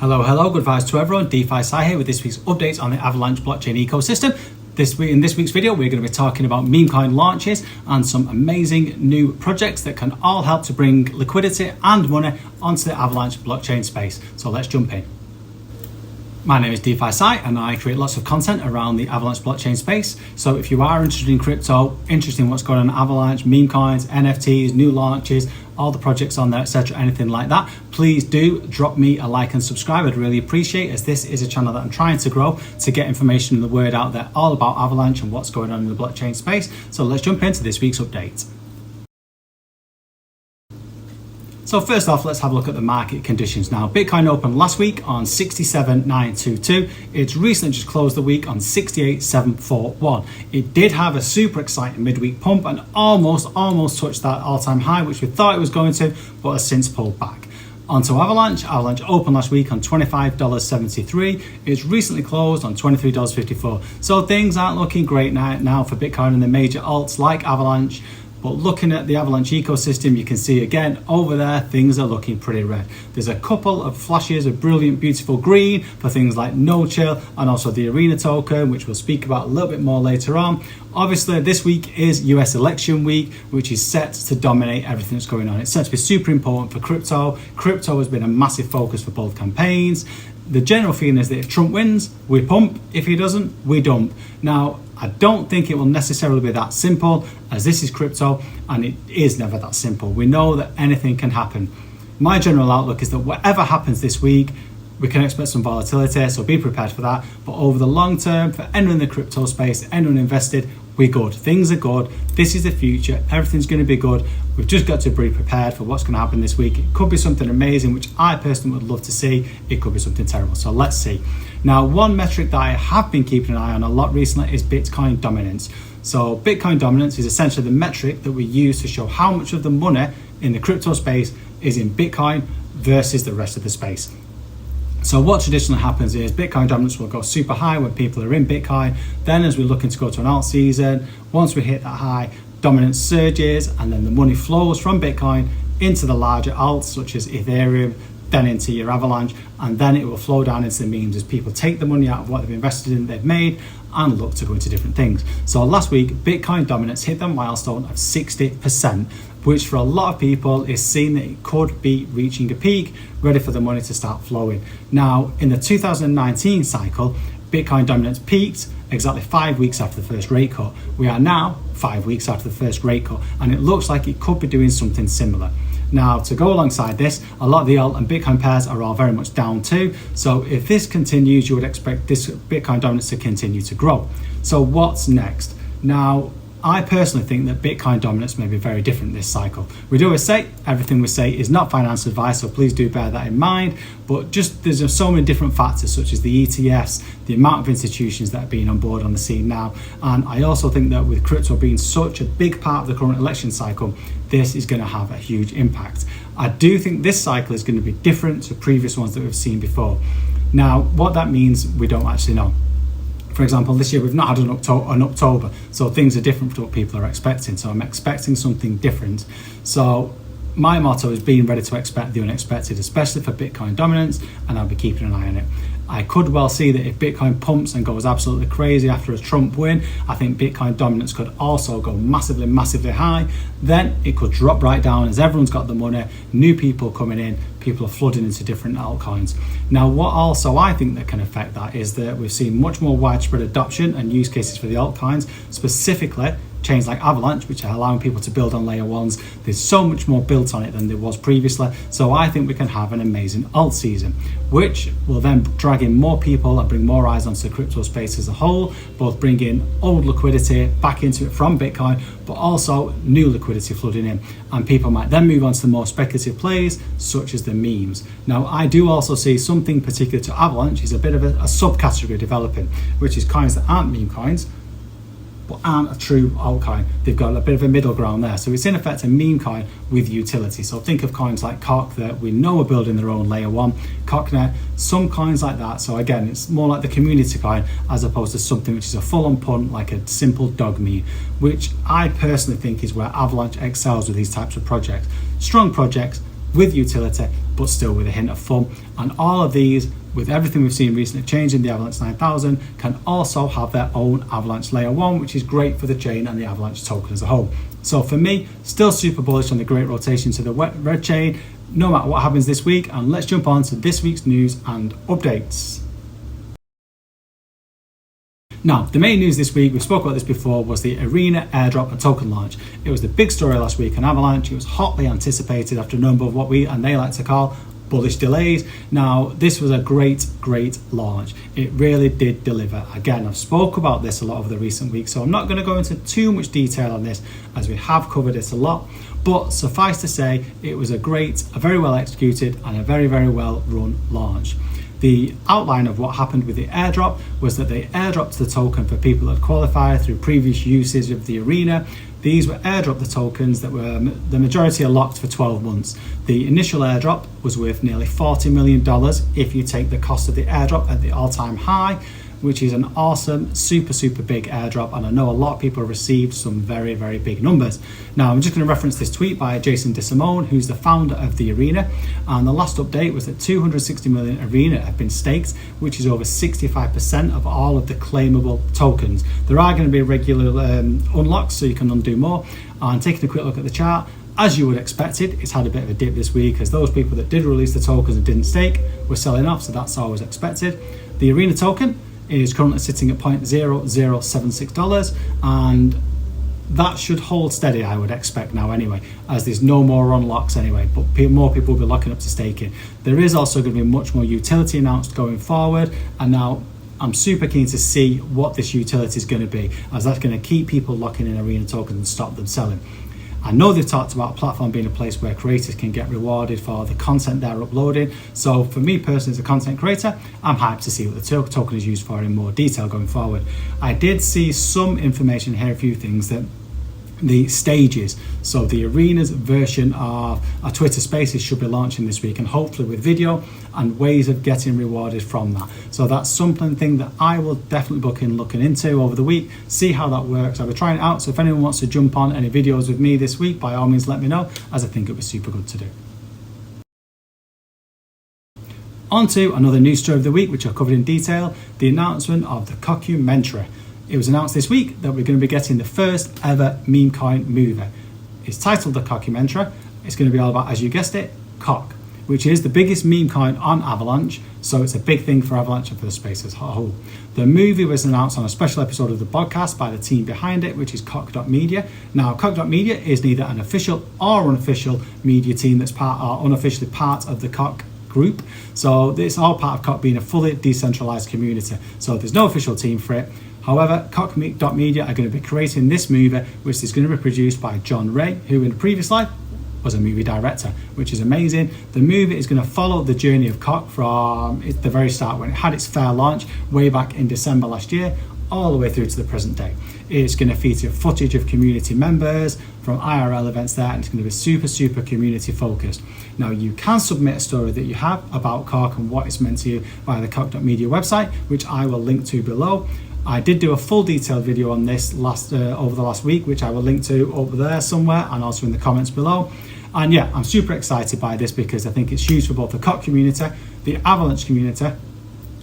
Hello, good vibes to everyone. DeFi Sai here with this week's updates on the Avalanche blockchain ecosystem. In this week's video, we're going to be talking about meme coin launches and some amazing new projects that can all help to bring liquidity and money onto the Avalanche blockchain space. So let's jump in. My name is DeFi Sai and I create lots of content around the Avalanche blockchain space. So if you are interested in crypto, interested in what's going on in Avalanche, meme coins, NFTs, new launches, all the projects on there, etc., anything like that, please do drop me a like and subscribe. I'd really appreciate it, as this is a channel that I'm trying to grow to get information and the word out there all about Avalanche and what's going on in the blockchain space. So let's jump into this week's update. So first off, let's have a look at the market conditions now. Bitcoin opened last week on 67,922. It's recently just closed the week on 68,741. It did have a super exciting midweek pump and almost touched that all-time high, which we thought it was going to, but has since pulled back. Onto Avalanche. Avalanche opened last week on $25.73. It's recently closed on $23.54. So things aren't looking great now for Bitcoin and the major alts like Avalanche. But looking at the Avalanche ecosystem, you can see again over there, things are looking pretty red. There's a couple of flashes of brilliant, beautiful green for things like No Chill and also the Arena token, which we'll speak about a little bit more later on. Obviously, this week is US election week, which is set to dominate everything that's going on. It's set to be super important for crypto. Crypto has been a massive focus for both campaigns. The general feeling is that if Trump wins, we pump. If he doesn't, we dump. Now, I don't think it will necessarily be that simple, as this is crypto and it is never that simple. We know that anything can happen. My general outlook is that whatever happens this week, we can expect some volatility, so be prepared for that. But over the long term, for anyone in the crypto space, anyone invested, we're good. Things are good. This is the future. Everything's going to be good. We've just got to be prepared for what's going to happen this week. It could be something amazing, which I personally would love to see. It could be something terrible. So let's see. Now, one metric that I have been keeping an eye on a lot recently is Bitcoin dominance. So Bitcoin dominance is essentially the metric that we use to show how much of the money in the crypto space is in Bitcoin versus the rest of the space. So what traditionally happens is Bitcoin dominance will go super high when people are in Bitcoin. Then as we're looking to go to an alt season, once we hit that high, dominance surges and then the money flows from Bitcoin into the larger alts such as Ethereum, then into your Avalanche, and then it will flow down into the memes as people take the money out of what they've invested in, they've made, and look to go into different things. So last week, Bitcoin dominance hit the milestone of 60%, which for a lot of people is seen that it could be reaching a peak, ready for the money to start flowing. Now, in the 2019 cycle, Bitcoin dominance peaked exactly 5 weeks after the first rate cut. We are now 5 weeks after the first rate cut, and it looks like it could be doing something similar. Now, to go alongside this, a lot of the alt and Bitcoin pairs are all very much down too. So if this continues, you would expect this Bitcoin dominance to continue to grow. So what's next? Now, I personally think that Bitcoin dominance may be very different this cycle. We do always say everything we say is not financial advice, so please do bear that in mind. But just there's so many different factors, such as the ETFs, the amount of institutions that are being on board on the scene now. And I also think that with crypto being such a big part of the current election cycle, this is going to have a huge impact. I do think this cycle is going to be different to previous ones that we've seen before. Now, what that means, we don't actually know. For example, this year we've not had an October, so things are different from what people are expecting. So I'm expecting something different. So my motto is being ready to expect the unexpected, especially for Bitcoin dominance, and I'll be keeping an eye on it. I could well see that if Bitcoin pumps and goes absolutely crazy after a Trump win, I think Bitcoin dominance could also go massively high. Then it could drop right down as everyone's got the money, new people coming in, people are flooding into different altcoins. Now, what also I think that can affect that is that we've seen much more widespread adoption and use cases for the altcoins, specifically chains like Avalanche, which are allowing people to build on layer ones. There's so much more built on it than there was previously. So I think we can have an amazing alt season, which will then drag in more people and bring more eyes onto the crypto space as a whole, both bring in old liquidity back into it from Bitcoin, but also new liquidity flooding in. And people might then move on to the more speculative plays, such as the memes. Now, I do also see something particular to Avalanche is a bit of a subcategory developing, which is coins that aren't meme coins, but aren't a true altcoin. They've got a bit of a middle ground there. So it's in effect a meme coin with utility. So think of coins like Cock that we know are building their own layer one, Cocknet, some coins like that. So again, it's more like the community coin as opposed to something which is a full-on punt like a simple dog meme, which I personally think is where Avalanche excels with these types of projects. Strong projects, with utility, but still with a hint of fun. And all of these, with everything we've seen recently changing the Avalanche 9000, can also have their own Avalanche Layer 1, which is great for the chain and the Avalanche token as a whole. So for me, still super bullish on the great rotation to the red chain, no matter what happens this week. And let's jump on to this week's news and updates. Now, the main news this week, we spoke about this before, was the Arena airdrop and token launch. It was the big story last week on Avalanche. It was hotly anticipated after a number of what we and they like to call bullish delays. Now, this was a great launch. It really did deliver. Again, I've spoke about this a lot over the recent weeks, so I'm not going to go into too much detail on this as we have covered it a lot. But suffice to say, it was a very well executed and a very well run launch. The outline of what happened with the airdrop was that they airdropped the token for people that qualified through previous usage of the Arena. These were airdrop the tokens that were, the majority are locked for 12 months. The initial airdrop was worth nearly $40 million if you take the cost of the airdrop at the all-time high, which is an awesome, super big airdrop. And I know a lot of people received some very big numbers. Now, I'm just going to reference this tweet by Jason DeSimone, who's the founder of the Arena. And the last update was that 260 million Arena have been staked, which is over 65% of all of the claimable tokens. There are going to be regular unlocks, so you can undo more. And taking a quick look at the chart, as you would expect it's had a bit of a dip this week as those people that did release the tokens and didn't stake were selling off, so that's always expected. The Arena token is currently sitting at $0.0076, and that should hold steady, I would expect now anyway, as there's no more unlocks anyway, but more people will be locking up to staking. There is also going to be much more utility announced going forward, and now I'm super keen to see what this utility is going to be, as that's going to keep people locking in Arena tokens and stop them selling. I know they've talked about a platform being a place where creators can get rewarded for the content they're uploading. So for me personally as a content creator, I'm hyped to see what the token is used for in more detail going forward. I did see some information here, a few things that the stages, so the Arena's version of our Twitter Spaces should be launching this week, and hopefully with video and ways of getting rewarded from that. So that's something that I will definitely book in looking into over the week, see how that works. I'll be trying it out, so if anyone wants to jump on any videos with me this week, by all means let me know, as I think it would be super good to do. On to another news story of the week, which I've covered in detail, the announcement of the documentary. It was announced this week that we're going to be getting the first ever meme coin movie. It's titled The Documentary. It's going to be all about, as you guessed it, cock, which is the biggest meme coin on Avalanche. So it's a big thing for Avalanche and for the space as a whole. The movie was announced on a special episode of the podcast by the team behind it, which is cock.media. Now, cock.media is neither an official or unofficial media team that's unofficially part of the cock group. So it's all part of cock being a fully decentralized community. So there's no official team for it. However, cock.media are going to be creating this movie, which is going to be produced by John Ray, who in a previous life was a movie director, which is amazing. The movie is going to follow the journey of cock from the very start, when it had its fair launch way back in December last year, all the way through to the present day. It's going to feature footage of community members from IRL events there, and it's going to be super community focused. Now, you can submit a story that you have about cock and what it's meant to you via the cock.media website, which I will link to below. I did do a full detailed video on this over the last week, which I will link to over there somewhere and also in the comments below. And yeah, I'm super excited by this because I think it's huge for both the cock community, the Avalanche community.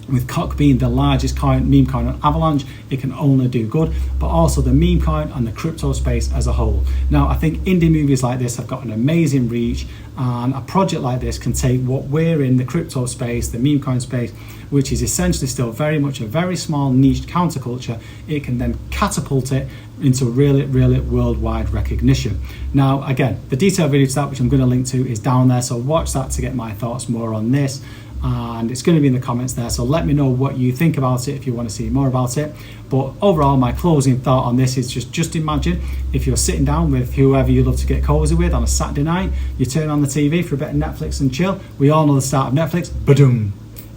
With cock being the largest meme coin on Avalanche, it can only do good, but also the meme coin and the crypto space as a whole. Now, I think indie movies like this have got an amazing reach, and a project like this can take what we're in, the crypto space, the meme coin space, which is essentially still very much a very small niche counterculture. It can then catapult it into really worldwide recognition. Now, again, the detailed video to that, which I'm going to link to, is down there, so watch that to get my thoughts more on this. And it's going to be in the comments there, so let me know what you think about it if you want to see more about it. But overall, my closing thought on this is just imagine if you're sitting down with whoever you love to get cozy with on a Saturday night, you turn on the TV for a bit of Netflix and chill. We all know the start of Netflix, ba-doom,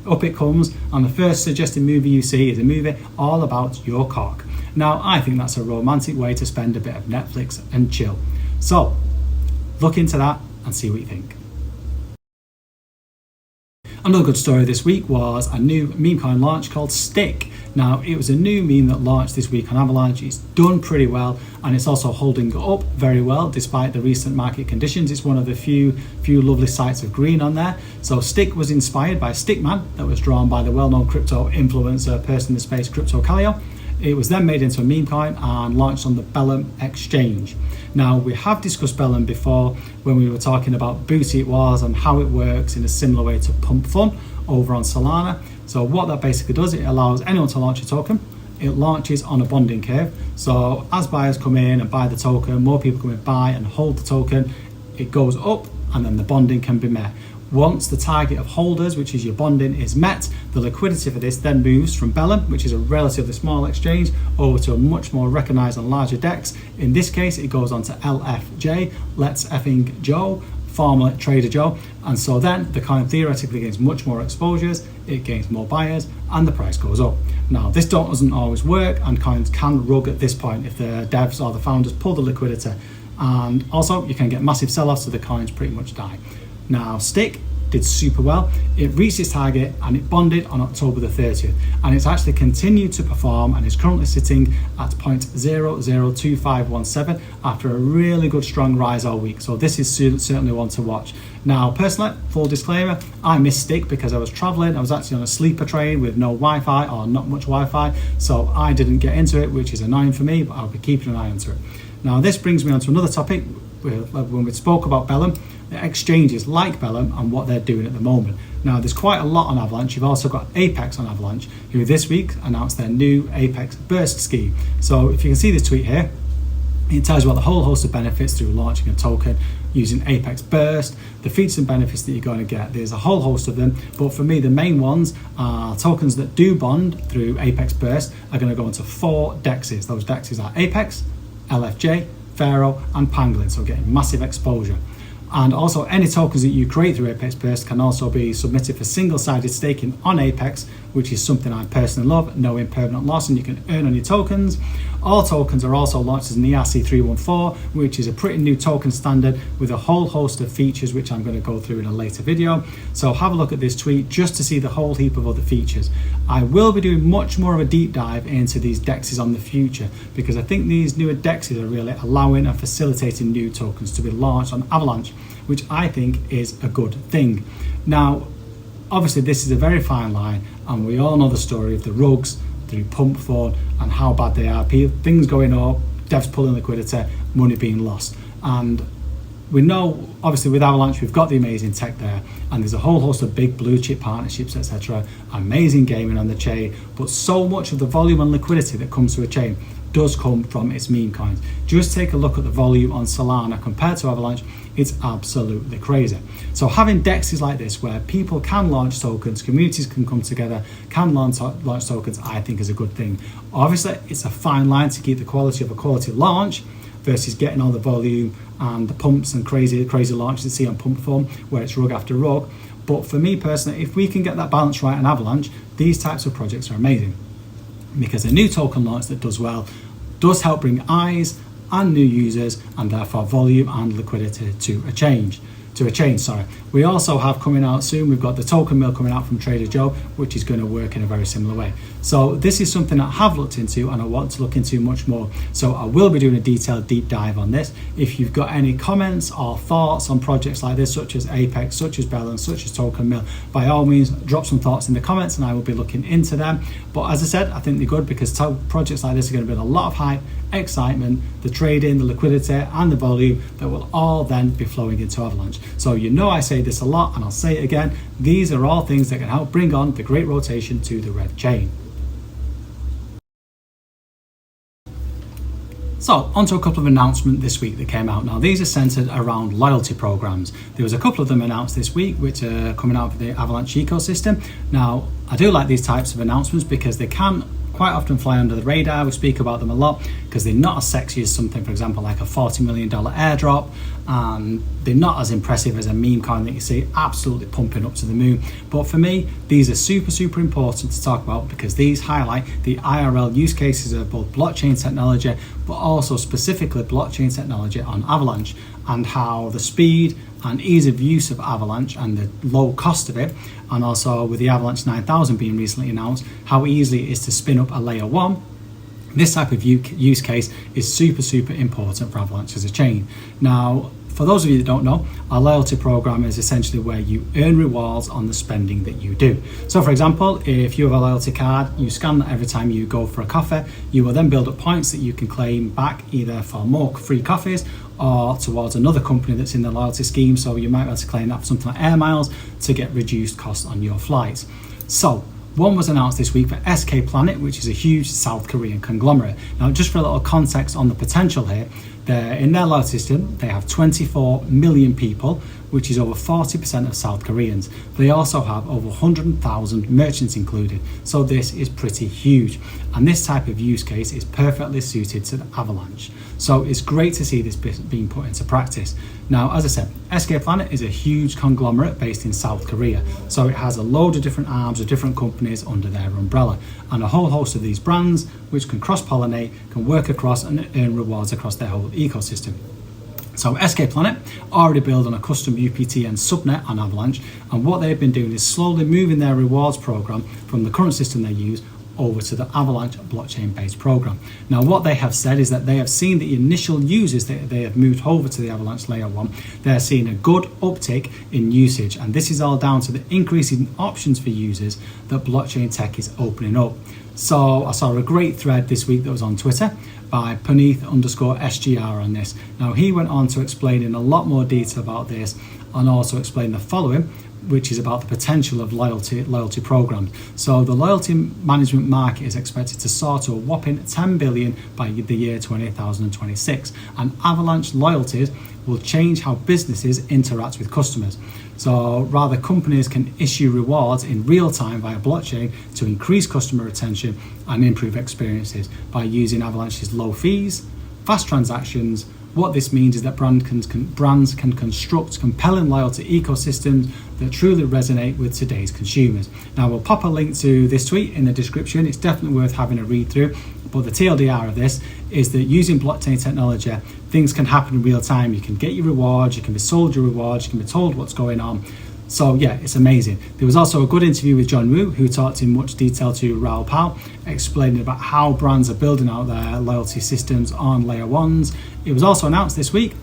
up it comes, and the first suggested movie you see is a movie all about your cock. Now, I think that's a romantic way to spend a bit of Netflix and chill. So look into that and see what you think. Another good story this week was a new meme coin launch called Stick. Now, it was a new meme that launched this week on Avalanche. It's done pretty well, and it's also holding up very well despite the recent market conditions. It's one of the few lovely sites of green on there. So Stick was inspired by Stickman that was drawn by the well-known crypto influencer person in the space, Cavaliers. It was then made into a meme coin and launched on the Bellum exchange. Now, we have discussed Bellum before when we were talking about booty it was and how it works in a similar way to Pump Fun over on Solana. So what that basically does, it allows anyone to launch a token. It launches on a bonding curve. So as buyers come in and buy the token, more people come in, buy and hold the token, it goes up and then the bonding can be met. Once the target of holders, which is your bonding, is met, the liquidity for this then moves from Bellum, which is a relatively small exchange, over to a much more recognized and larger DEX. In this case, it goes on to LFJ, Let's Effing Joe, former Trader Joe. And so then the coin theoretically gains much more exposures, it gains more buyers, and the price goes up. Now, this doesn't always work, and coins can rug at this point if the devs or the founders pull the liquidity. And also, you can get massive sell-offs, so the coins pretty much die. Now, Stick did super well. It reached its target and it bonded on October the 30th. And it's actually continued to perform and is currently sitting at 0.002517 after a really good strong rise all week. So this is certainly one to watch. Now, personally, full disclaimer, I missed Stick because I was traveling. I was actually on a sleeper train with no Wi-Fi or not much Wi-Fi. So I didn't get into it, which is annoying for me, but I'll be keeping an eye onto it. Now, this brings me on to another topic. When we spoke about Bellum, the exchanges like Bellum and what they're doing at the moment. Now, there's quite a lot on Avalanche. You've also got Apex on Avalanche, who this week announced their new Apex Burst scheme. So if you can see this tweet here, it tells you about the whole host of benefits through launching a token using Apex Burst, the features and benefits that you're going to get. There's a whole host of them, but for me, the main ones are tokens that do bond through Apex Burst are going to go into 4 DEXs. Those DEXs are Apex, LFJ, Pharaoh, and Pangolin, so getting massive exposure. And also, any tokens that you create through Apex Burst can also be submitted for single-sided staking on Apex, which is something I personally love, no impermanent loss, and you can earn on your tokens. All tokens are also launched as an ERC-314, which is a pretty new token standard with a whole host of features, which I'm going to go through in a later video. So have a look at this tweet just to see the whole heap of other features. I will be doing much more of a deep dive into these DEXs on the future, because I think these newer DEXs are really allowing and facilitating new tokens to be launched on Avalanche, which I think is a good thing. Now, obviously this is a very fine line, and we all know the story of the rugs through Pump Fund and how bad they are. Things going up, devs pulling liquidity, money being lost. And we know, obviously with Avalanche, we've got the amazing tech there, and there's a whole host of big blue chip partnerships, etc. Amazing gaming on the chain, but so much of the volume and liquidity that comes to a chain does come from its meme coins. Just take a look at the volume on Solana compared to Avalanche. It's absolutely crazy. So having DEXs like this where people can launch tokens, communities can come together, can launch tokens, I think is a good thing. Obviously, it's a fine line to keep the quality of a quality launch versus getting all the volume and the pumps and crazy launches you see on Pump Fund where it's rug after rug. But for me personally, if we can get that balance right on Avalanche, these types of projects are amazing, because a new token launch that does well does help bring eyes and new users, and therefore volume and liquidity to a chain. We also have coming out soon, we've got the token mill coming out from Trader Joe, which is going to work in a very similar way. So this is something I have looked into and I want to look into much more. So I will be doing a detailed deep dive on this. If you've got any comments or thoughts on projects like this, such as Apex, such as Bellum, such as Token Mill, by all means, drop some thoughts in the comments and I will be looking into them. But as I said, I think they're good because projects like this are going to bring a lot of hype, excitement, the trading, the liquidity, and the volume that will all then be flowing into Avalanche. So you know I say this a lot and I'll say it again, these are all things that can help bring on the great rotation to the red chain. So, onto a couple of announcements this week that came out. Now, these are centered around loyalty programs. There was a couple of them announced this week, which are coming out of the Avalanche ecosystem. Now, I do like these types of announcements because they can quite often fly under the radar. We speak about them a lot because they're not as sexy as something, for example, like a $40 million airdrop, and they're not as impressive as a meme coin that you see absolutely pumping up to the moon. But for me, these are super important to talk about because these highlight the IRL use cases of both blockchain technology, but also specifically blockchain technology on Avalanche, and how the speed and ease of use of Avalanche and the low cost of it, and also with the Avalanche 9000 being recently announced, how easily it is to spin up a layer 1. This type of use case is super important for Avalanche as a chain. Now, for those of you that don't know, our loyalty program is essentially where you earn rewards on the spending that you do. So for example, if you have a loyalty card, you scan that every time you go for a coffee, you will then build up points that you can claim back either for more free coffees or towards another company that's in the loyalty scheme. So you might be able to claim that for something like air miles to get reduced costs on your flights. So one was announced this week for SK Planet, which is a huge South Korean conglomerate. Now, just for a little context on the potential here, in their loyalty system, they have 24 million people, which is over 40% of South Koreans. They also have over 100,000 merchants included, so this is pretty huge. And this type of use case is perfectly suited to the Avalanche. So it's great to see this being put into practice. Now, as I said, SK Planet is a huge conglomerate based in South Korea. So it has a load of different arms of different companies under their umbrella, and a whole host of these brands which can cross-pollinate, can work across and earn rewards across their whole ecosystem. So SK Planet already built on a custom UPT and subnet on Avalanche, and what they've been doing is slowly moving their rewards program from the current system they use over to the Avalanche blockchain-based program. Now, what they have said is that they have seen the initial users that they have moved over to the Avalanche Layer 1. They're seeing a good uptick in usage, and this is all down to the increasing options for users that blockchain tech is opening up. So I saw a great thread this week that was on Twitter by Puneeth_SGR on this. Now, he went on to explain in a lot more detail about this, and also explain the following, which is about the potential of loyalty programs. So the loyalty management market is expected to soar to a whopping 10 billion by the year 2026, and Avalanche loyalties will change how businesses interact with customers. So rather, companies can issue rewards in real time via blockchain to increase customer retention and improve experiences by using Avalanche's low fees, fast transactions. What this means is that brands can construct compelling loyalty ecosystems that truly resonate with today's consumers. Now, we'll pop a link to this tweet in the description. It's definitely worth having a read through. But the TLDR of this is that using blockchain technology, things can happen in real time. You can get your rewards, you can be sold your rewards, you can be told what's going on. So yeah, it's amazing. There was also a good interview with John Woo, who talked in much detail to Raoul Pal, explaining about how brands are building out their loyalty systems on layer 1s. It was also announced this week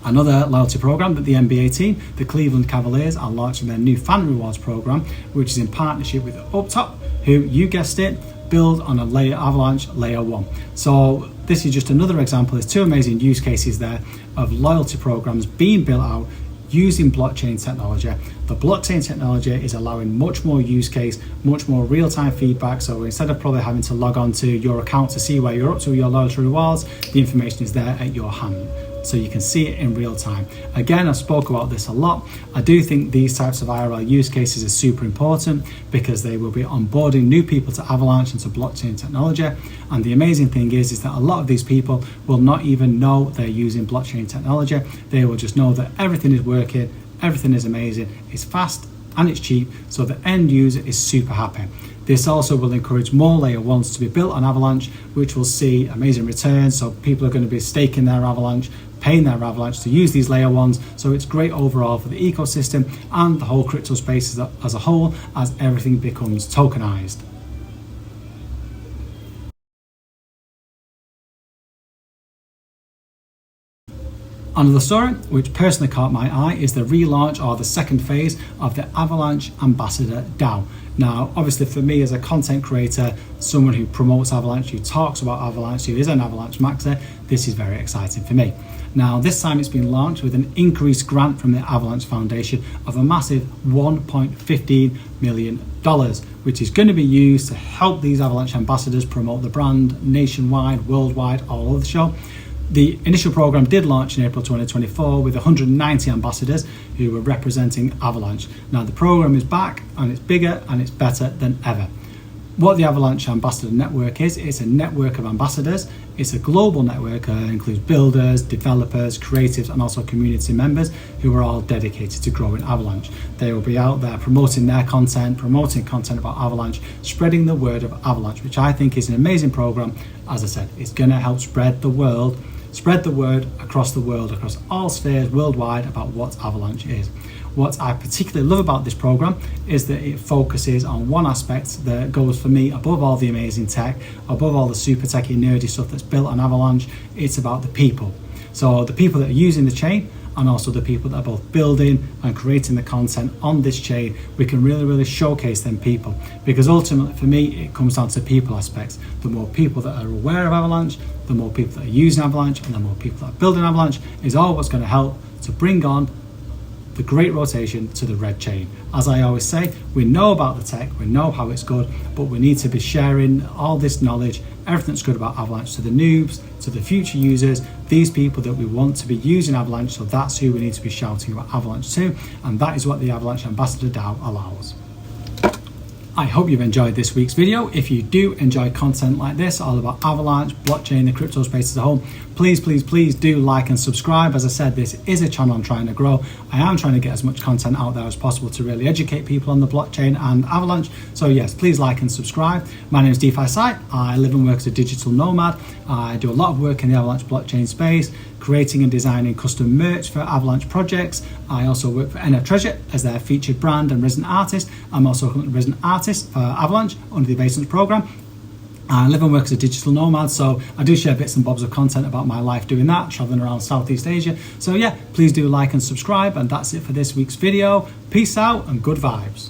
another loyalty program that the NBA team, the Cleveland Cavaliers, are launching their new fan rewards program, which is in partnership with Uptop, who, you guessed it, build on a Avalanche layer 1. So this is just another example. There's two amazing use cases there of loyalty programs being built out using blockchain technology. The blockchain technology is allowing much more use case, much more real-time feedback. So instead of probably having to log on to your account to see where you're up to with your loyalty rewards, the information is there at your hand, so you can see it in real time. Again, I spoke about this a lot. I do think these types of IRL use cases are super important because they will be onboarding new people to Avalanche and to blockchain technology. And the amazing thing is that a lot of these people will not even know they're using blockchain technology. They will just know that everything is working, everything is amazing, it's fast and it's cheap, so the end user is super happy. This also will encourage more layer 1s to be built on Avalanche, which will see amazing returns. So people are going to be staking their Avalanche, paying their Avalanche to use these layer 1s. So it's great overall for the ecosystem and the whole crypto space as a whole, as everything becomes tokenized. Another story which personally caught my eye is the relaunch, or the second phase, of the Avalanche Ambassador DAO. Now, obviously for me as a content creator, someone who promotes Avalanche, who talks about Avalanche, who is an Avalanche maxer, this is very exciting for me. Now, this time it's been launched with an increased grant from the Avalanche Foundation of a massive $1.15 million, which is going to be used to help these Avalanche ambassadors promote the brand nationwide, worldwide, all over the show. The initial program did launch in April 2024 with 190 ambassadors who were representing Avalanche. Now the program is back and it's bigger and it's better than ever. What the Avalanche Ambassador Network is, it's a network of ambassadors. It's a global network, includes builders, developers, creatives, and also community members who are all dedicated to growing Avalanche. They will be out there promoting their content, promoting content about Avalanche, spreading the word of Avalanche, which I think is an amazing program. As I said, it's going to help spread the word spread the word across the world, across all spheres worldwide about what Avalanche is. What I particularly love about this program is that it focuses on one aspect that goes for me above all the amazing tech, above all the super techy nerdy stuff that's built on Avalanche. It's about the people. So the people that are using the chain, and also the people that are both building and creating the content on this chain. We can really showcase them people, because ultimately for me it comes down to people aspects. The more people that are aware of Avalanche, the more people that are using Avalanche, and the more people that are building Avalanche is all what's going to help to bring on the great rotation to the red chain. As I always say, we know about the tech, we know how it's good, but we need to be sharing all this knowledge, everything that's good about Avalanche, to the noobs, to the future users, these people that we want to be using Avalanche. So that's who we need to be shouting about Avalanche to, and that is what the Avalanche Ambassador DAO allows. I hope you've enjoyed this week's video. If you do enjoy content like this, all about Avalanche, blockchain, the crypto space as a whole, please do like and subscribe. As I said, this is a channel I'm trying to grow. I am trying to get as much content out there as possible to really educate people on the blockchain and Avalanche. So yes, please like and subscribe. My name is DeFi Site. I live and work as a digital nomad. I do a lot of work in the Avalanche blockchain space, creating and designing custom merch for Avalanche projects. I also work for NF Treasure as their featured brand and resident artist. I'm also a resident artist for Avalanche under the Avalanche program. I live and work as a digital nomad, so I do share bits and bobs of content about my life doing that, traveling around Southeast Asia. So yeah, please do like and subscribe, and that's it for this week's video. Peace out and good vibes.